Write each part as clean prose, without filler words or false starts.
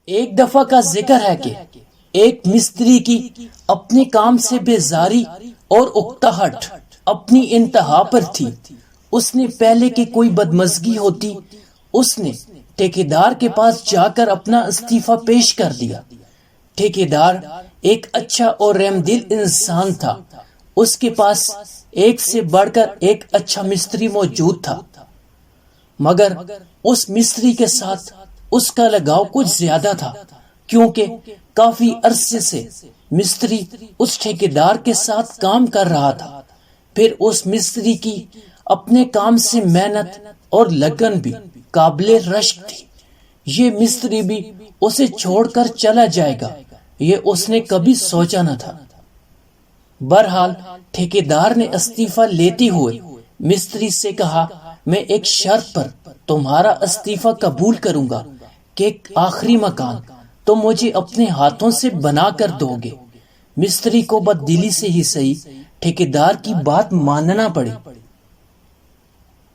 ایک دفعہ کا ذکر ہے کہ ایک مستری کی اپنے کام سے بیزاری اور اکتاہٹ اپنی انتہا پر تھی۔ اس نے پہلے کہ کوئی بدمزگی ہوتی، اس نے ٹھیکیدار کے پاس جا کر اپنا استعفیٰ پیش کر دیا۔ ٹھیکیدار ایک اچھا اور رحم دل انسان تھا۔ اس کے پاس ایک سے بڑھ کر ایک اچھا مستری موجود تھا، مگر اس مستری کے ساتھ اس کا لگاؤ کچھ زیادہ تھا، کیونکہ کافی عرصے سے مستری اس ٹھیکیدار کے ساتھ کام کر رہا تھا۔ پھر اس مستری کی اپنے کام سے محنت اور لگن بھی قابل رشک تھی۔ یہ مستری بھی اسے چھوڑ کر چلا جائے گا، یہ اس نے کبھی سوچا نہ تھا۔ بہرحال ٹھیکیدار نے استعفیٰ لیتے ہوئے مستری سے کہا، میں ایک شرط پر تمہارا استعفیٰ قبول کروں گا کہ ایک آخری مکان تم مجھے اپنے ہاتھوں سے بنا کر دو گے۔ مستری کو بددلی سے ہی صحیح ٹھیکیدار کی بات ماننا پڑی۔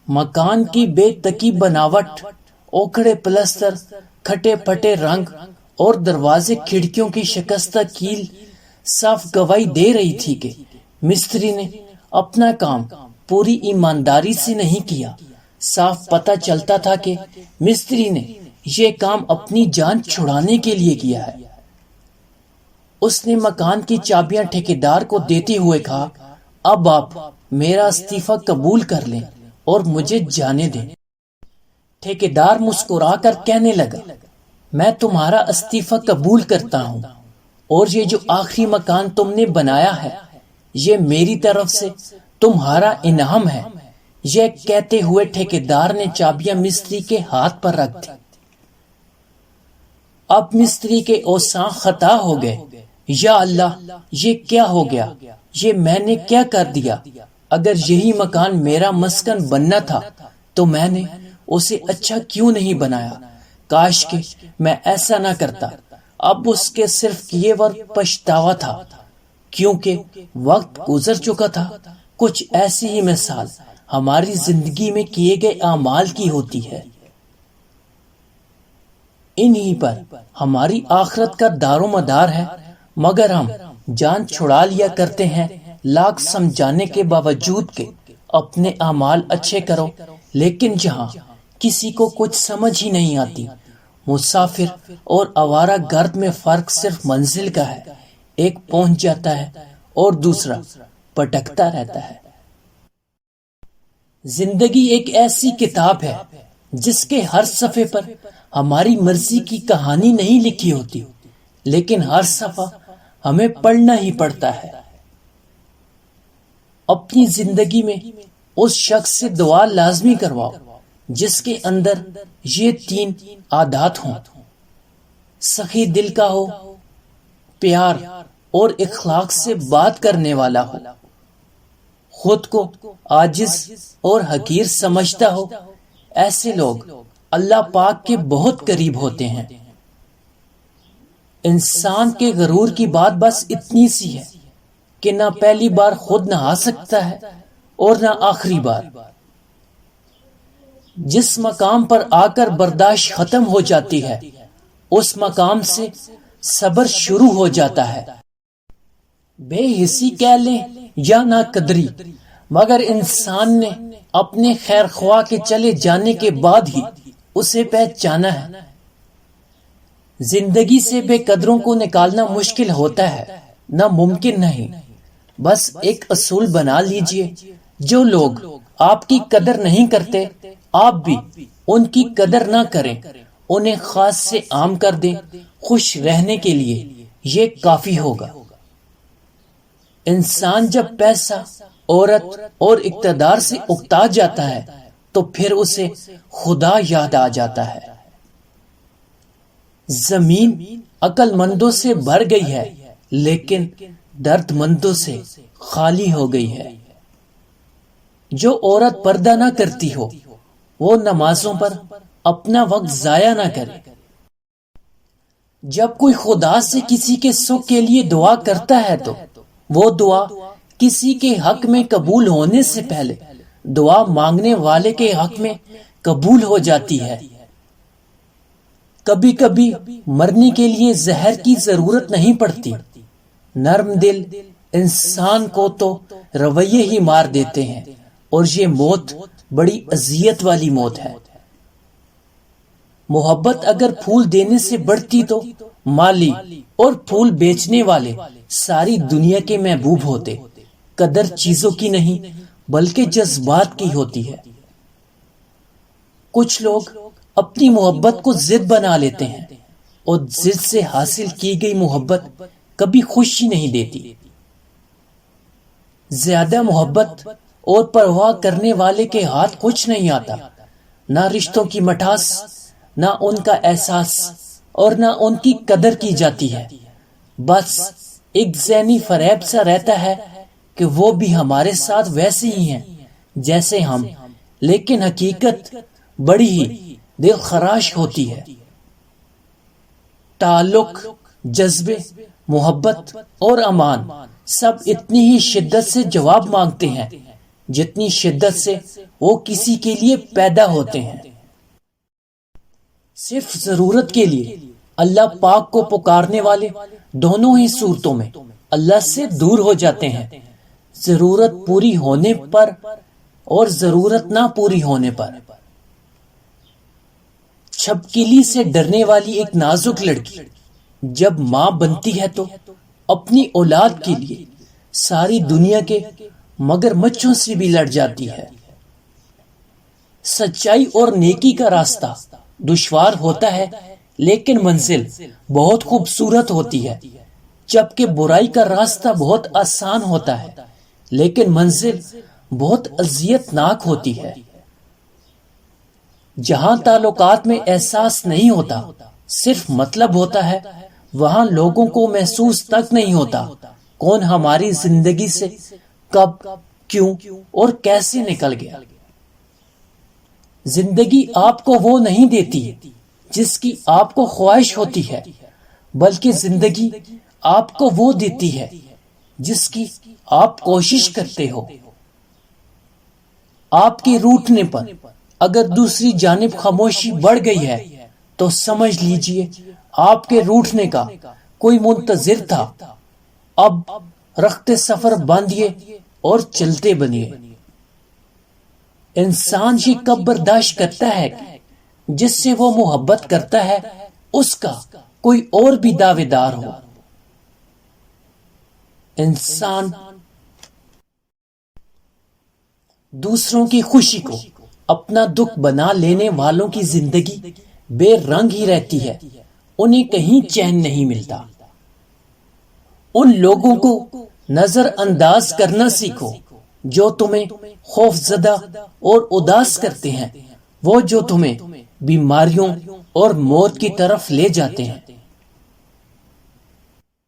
مکان کی بے تکی بناوٹ، اوکھڑے پلستر، کھٹے پھٹے رنگ اور دروازے کھڑکیوں کی شکستہ کیل صاف گواہی دے رہی تھی کہ مستری نے اپنا کام پوری ایمانداری سے نہیں کیا۔ صاف پتہ چلتا تھا کہ مستری نے یہ کام اپنی جان چھڑانے کے لیے کیا ہے۔ اس نے مکان کی چابیاں ٹھیکیدار کو دیتے ہوئے کہا، اب آپ میرا استعفیٰ قبول کر لیں اور مجھے جانے دیں۔ ٹھیکیدار مسکرا کر کہنے لگا، میں تمہارا استعفیٰ قبول کرتا ہوں، اور یہ جو آخری مکان تم نے بنایا ہے یہ میری طرف سے تمہارا انعام ہے۔ یہ کہتے ہوئے ٹھیکیدار نے چابیاں مستری کے ہاتھ پر رکھ دی۔ اب مستری کے اوساں خطا ہو گئے۔ یا اللہ، یہ کیا ہو گیا؟ یہ میں نے کیا کر دیا؟ اگر یہی مکان میرا مسکن بننا تھا تو میں نے اسے اچھا کیوں نہیں بنایا؟ کاش کہ میں ایسا نہ کرتا۔ اب اس کے صرف کیے ور پچھتاوا تھا، کیونکہ وقت گزر چکا تھا۔ کچھ ایسی ہی مثال ہماری زندگی میں کیے گئے اعمال کی ہوتی ہے۔ انہی پر ہماری آخرت کا دار و مدار ہے، مگر ہم جان چھڑا لیا کرتے ہیں لاکھ سمجھانے کے باوجود کہ اپنے اعمال اچھے کرو، لیکن جہاں کسی کو کچھ سمجھ ہی نہیں آتی۔ مسافر اور آوارہ گرد میں فرق صرف منزل کا ہے، ایک پہنچ جاتا ہے اور دوسرا پٹکتا رہتا ہے۔ زندگی ایک ایسی کتاب ہے جس کے ہر صفحے پر ہماری مرضی کی کہانی نہیں لکھی ہوتی، لیکن ہر صفحہ ہمیں پڑھنا ہی پڑتا ہے۔ اپنی زندگی میں اس شخص سے دعا لازمی کرواؤ جس کے اندر یہ 3 عادات ہوں: سخی دل کا ہو، پیار اور اخلاق سے بات کرنے والا ہو، خود کو عاجز اور حقیر سمجھتا ہو۔ ایسے لوگ اللہ پاک کے بہت قریب ہوتے ہیں۔ انسان کے غرور کی بات بس اتنی سی ہے کہ نہ پہلی بار خود نہا سکتا ہے اور نہ آخری بار۔ جس مقام پر آ کر برداشت ختم ہو جاتی ہے اس مقام سے صبر شروع ہو جاتا ہے۔ بے حسی کہہ لیں یا نہ قدری، مگر انسان نے اپنے خیر خواہ کے چلے جانے کے بعد ہی اسے پہچانا ہے۔ زندگی سے بے قدروں کو نکالنا مشکل ہوتا ہے، نہ ممکن نہیں۔ بس ایک اصول بنا لیجئے، جو لوگ آپ کی قدر نہیں کرتے آپ بھی ان کی قدر نہ کریں، انہیں خاص سے عام کر دیں۔ خوش رہنے کے لیے یہ کافی ہوگا۔ انسان جب پیسہ، عورت اور اقتدار سے اکتا جاتا ہے تو پھر اسے خدا یاد آ جاتا ہے۔ زمین عقل مندوں سے بھر گئی ہے لیکن درد مندوں سے خالی ہو گئی ہے۔ جو عورت پردہ نہ کرتی ہو وہ نمازوں پر اپنا وقت ضائع نہ کرے۔ جب کوئی خدا سے کسی کے سکھ کے لیے دعا کرتا ہے تو وہ دعا کسی کے حق میں قبول ہونے سے پہلے دعا مانگنے والے کے حق میں قبول ہو جاتی ہے۔ کبھی کبھی مرنے کے لیے زہر کی ضرورت نہیں پڑتی، نرم دل انسان کو تو رویے ہی مار دیتے ہیں، اور یہ موت بڑی اذیت والی موت ہے۔ محبت اگر پھول دینے سے بڑھتی تو مالی اور پھول بیچنے والے ساری دنیا کے محبوب ہوتے۔ قدر چیزوں کی نہیں بلکہ جذبات کی ہوتی ہے۔ کچھ لوگ اپنی محبت کو ضد بنا لیتے ہیں، اور ضد سے حاصل کی گئی محبت کبھی خوشی نہیں دیتی۔ زیادہ محبت اور پرواہ کرنے والے کے ہاتھ کچھ نہیں آتا، نہ رشتوں کی مٹھاس، نہ ان کا احساس، اور نہ ان کی قدر کی جاتی ہے۔ بس ایک ذہنی فریب سا رہتا ہے کہ وہ بھی ہمارے ساتھ ویسے ہی ہیں جیسے ہم، لیکن حقیقت بڑی ہی دل خراش ہوتی ہے۔ تعلق، جذبے، محبت اور امان سب اتنی ہی شدت سے جواب مانگتے ہیں جتنی شدت سے وہ کسی کے لیے پیدا ہوتے ہیں۔ صرف ضرورت کے لیے اللہ پاک کو پکارنے والے دونوں ہی صورتوں میں اللہ سے دور ہو جاتے ہیں، ضرورت پوری ہونے پر اور ضرورت نہ پوری ہونے پر۔ چھپکلی سے ڈرنے والی ایک نازک لڑکی جب ماں بنتی ہے تو اپنی اولاد کے لیے ساری دنیا کے مگر مچھوں سے بھی لڑ جاتی ہے۔ سچائی اور نیکی کا راستہ دشوار ہوتا ہے لیکن منزل بہت خوبصورت ہوتی ہے، جبکہ برائی کا راستہ بہت آسان ہوتا ہے لیکن منزل بہت اذیت ناک ہوتی ہے۔ جہاں تعلقات میں احساس نہیں ہوتا، صرف مطلب ہوتا ہے، وہاں لوگوں کو محسوس تک نہیں ہوتا کون ہماری زندگی سے کب، کیوں اور کیسے نکل گیا۔ زندگی آپ کو وہ نہیں دیتی جس کی آپ کو خواہش ہوتی ہے، بلکہ زندگی آپ کو وہ دیتی ہے جس کی آپ کوشش کرتے ہو۔ آپ کے روٹنے پر اگر دوسری جانب خاموشی بڑھ گئی ہے تو سمجھ لیجئے آپ کے روٹنے کا کوئی منتظر تھا۔ اب رخت سفر باندھیے اور چلتے بنیے۔ انسان یہ کب برداشت کرتا ہے جس سے وہ محبت کرتا ہے اس کا کوئی اور بھی دعوے دار ہو۔ انسان دوسروں کی خوشی کو اپنا دکھ بنا لینے والوں کی زندگی بے رنگ ہی رہتی ہے، انہیں کہیں چین نہیں ملتا۔ ان لوگوں کو نظر انداز کرنا سیکھو جو تمہیں خوف زدہ اور اداس کرتے ہیں، وہ جو تمہیں بیماریوں اور موت کی طرف لے جاتے ہیں۔